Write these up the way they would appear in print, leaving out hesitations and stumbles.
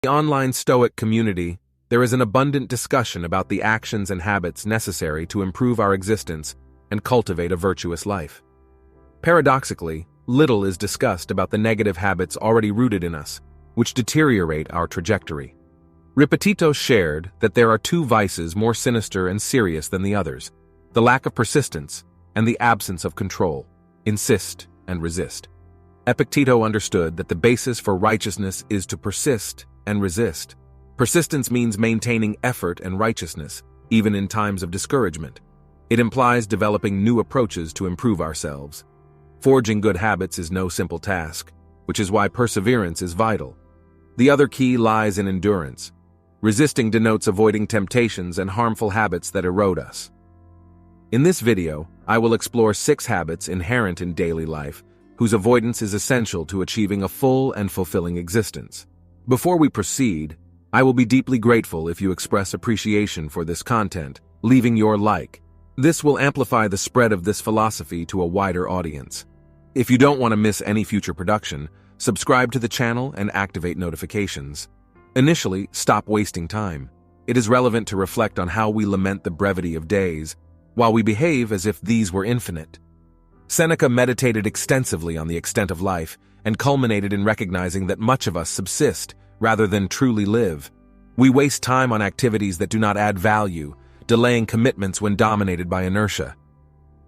the online Stoic community, there is an abundant discussion about the actions and habits necessary to improve our existence and cultivate a virtuous life. Paradoxically, little is discussed about the negative habits already rooted in us, which deteriorate our trajectory. Epictetus shared that there are two vices more sinister and serious than the others: the lack of persistence and the absence of control. Insist and resist. Epictetus understood that the basis for righteousness is to persist and resist. Persistence means maintaining effort and righteousness, even in times of discouragement. It implies developing new approaches to improve ourselves. Forging good habits is no simple task, which is why perseverance is vital. The other key lies in endurance. Resisting denotes avoiding temptations and harmful habits that erode us. In this video, I will explore 6 habits inherent in daily life whose avoidance is essential to achieving a full and fulfilling existence. Before we proceed, I will be deeply grateful if you express appreciation for this content, leaving your like. This will amplify the spread of this philosophy to a wider audience. If you don't want to miss any future production, subscribe to the channel and activate notifications. Initially, stop wasting time. It is relevant to reflect on how we lament the brevity of days, while we behave as if these were infinite. Seneca meditated extensively on the extent of life and culminated in recognizing that much of us subsist rather than truly live. We waste time on activities that do not add value, delaying commitments when dominated by inertia.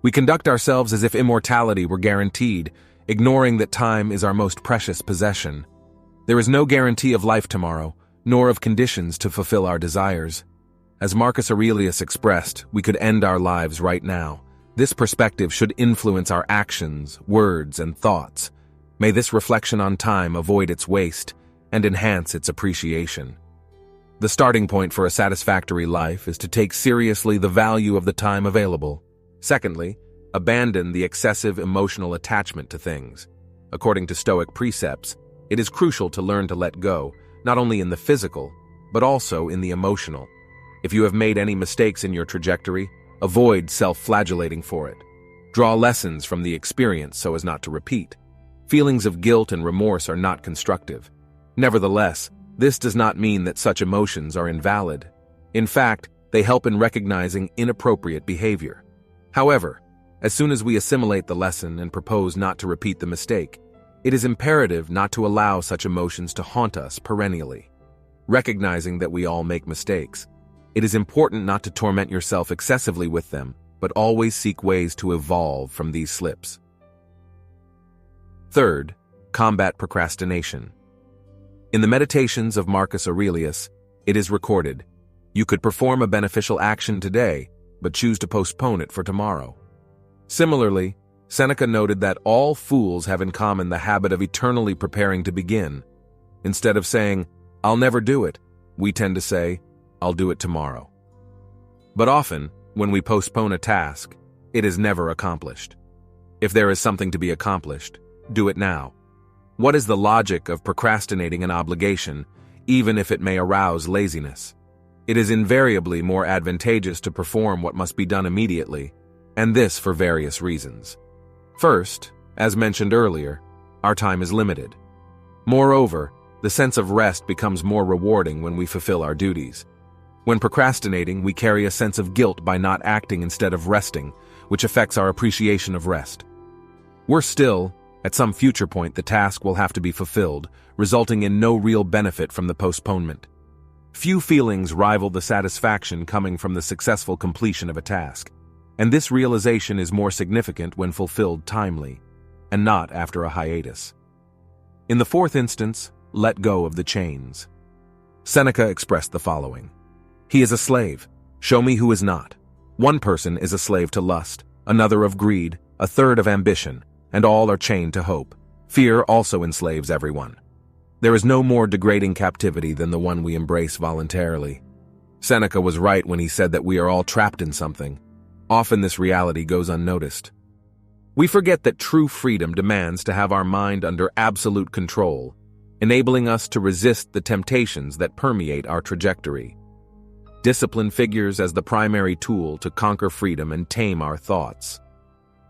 We conduct ourselves as if immortality were guaranteed, ignoring that time is our most precious possession. There is no guarantee of life tomorrow, nor of conditions to fulfill our desires. As Marcus Aurelius expressed, we could end our lives right now. This perspective should influence our actions, words, and thoughts. May this reflection on time avoid its waste and enhance its appreciation. The starting point for a satisfactory life is to take seriously the value of the time available. Secondly, abandon the excessive emotional attachment to things. According to Stoic precepts, it is crucial to learn to let go, not only in the physical, but also in the emotional. If you have made any mistakes in your trajectory, avoid self-flagellating for it. Draw lessons from the experience so as not to repeat. Feelings of guilt and remorse are not constructive. Nevertheless, this does not mean that such emotions are invalid. In fact, they help in recognizing inappropriate behavior. However, as soon as we assimilate the lesson and propose not to repeat the mistake, it is imperative not to allow such emotions to haunt us perennially. Recognizing that we all make mistakes, it is important not to torment yourself excessively with them, but always seek ways to evolve from these slips. Third, combat procrastination. In the Meditations of Marcus Aurelius, it is recorded, "You could perform a beneficial action today, but choose to postpone it for tomorrow." Similarly, Seneca noted that all fools have in common the habit of eternally preparing to begin. Instead of saying, "I'll never do it," we tend to say, "I'll do it tomorrow." But often, when we postpone a task, it is never accomplished. If there is something to be accomplished, do it now. What is the logic of procrastinating an obligation, even if it may arouse laziness? It is invariably more advantageous to perform what must be done immediately, and this for various reasons. First, as mentioned earlier, our time is limited. Moreover, the sense of rest becomes more rewarding when we fulfill our duties. When procrastinating, we carry a sense of guilt by not acting instead of resting, which affects our appreciation of rest. Worse still, at some future point the task will have to be fulfilled, resulting in no real benefit from the postponement. Few feelings rival the satisfaction coming from the successful completion of a task, and this realization is more significant when fulfilled timely, and not after a hiatus. In the fourth instance, let go of the chains. Seneca expressed the following: "He is a slave. Show me who is not. One person is a slave to lust, another of greed, a third of ambition, and all are chained to hope. Fear also enslaves everyone. There is no more degrading captivity than the one we embrace voluntarily." Seneca was right when he said that we are all trapped in something. Often this reality goes unnoticed. We forget that true freedom demands to have our mind under absolute control, enabling us to resist the temptations that permeate our trajectory. Discipline figures as the primary tool to conquer freedom and tame our thoughts.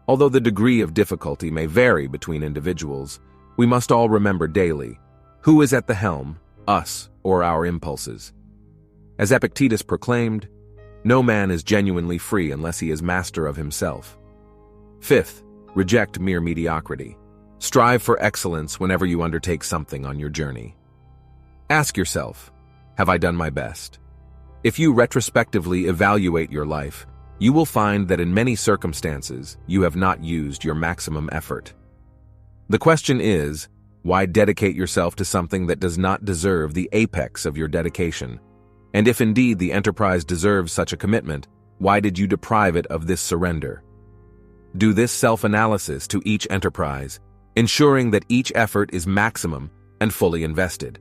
Although the degree of difficulty may vary between individuals, we must all remember daily: who is at the helm, us or our impulses. As Epictetus proclaimed, no man is genuinely free unless he is master of himself. Fifth, reject mere mediocrity. Strive for excellence whenever you undertake something on your journey. Ask yourself, have I done my best? If you retrospectively evaluate your life, you will find that in many circumstances, you have not used your maximum effort. The question is, why dedicate yourself to something that does not deserve the apex of your dedication? And if indeed the enterprise deserves such a commitment, why did you deprive it of this surrender? Do this self-analysis to each enterprise, ensuring that each effort is maximum and fully invested.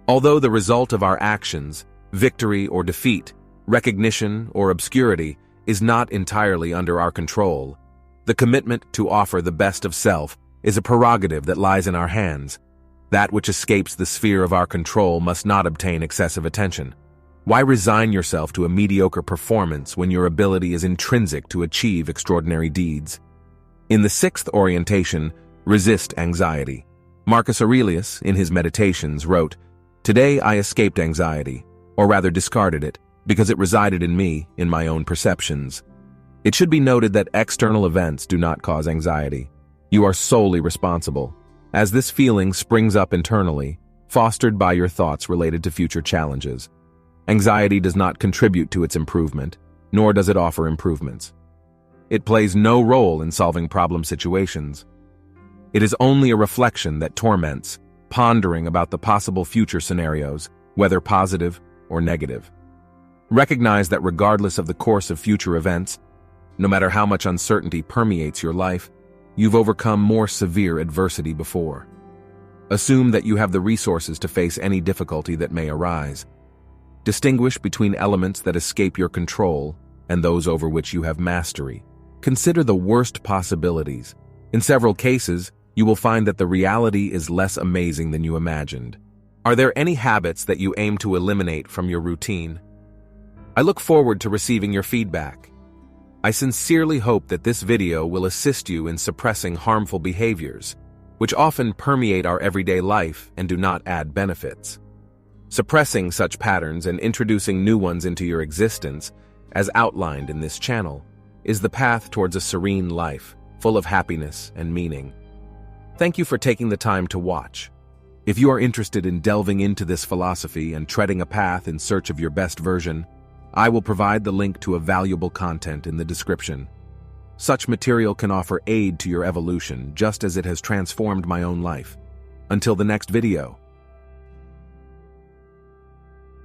Although the result of our actions, victory or defeat, recognition or obscurity, is not entirely under our control, the commitment to offer the best of self is a prerogative that lies in our hands. That which escapes the sphere of our control must not obtain excessive attention. Why resign yourself to a mediocre performance when your ability is intrinsic to achieve extraordinary deeds? In the sixth orientation, resist anxiety. Marcus Aurelius, in his Meditations, wrote, "Today I escaped anxiety, or rather discarded it, because it resided in me, in my own perceptions." It should be noted that external events do not cause anxiety. You are solely responsible, as this feeling springs up internally, fostered by your thoughts related to future challenges. Anxiety does not contribute to its improvement, nor does it offer improvements. It plays no role in solving problem situations. It is only a reflection that torments, pondering about the possible future scenarios, whether positive or negative. Recognize that regardless of the course of future events, no matter how much uncertainty permeates your life, you've overcome more severe adversity before. Assume that you have the resources to face any difficulty that may arise. Distinguish between elements that escape your control and those over which you have mastery. Consider the worst possibilities. In several cases, you will find that the reality is less amazing than you imagined. Are there any habits that you aim to eliminate from your routine? I look forward to receiving your feedback. I sincerely hope that this video will assist you in suppressing harmful behaviors, which often permeate our everyday life and do not add benefits. Suppressing such patterns and introducing new ones into your existence, as outlined in this channel, is the path towards a serene life, full of happiness and meaning. Thank you for taking the time to watch. If you are interested in delving into this philosophy and treading a path in search of your best version, I will provide the link to a valuable content in the description. Such material can offer aid to your evolution just as it has transformed my own life. Until the next video.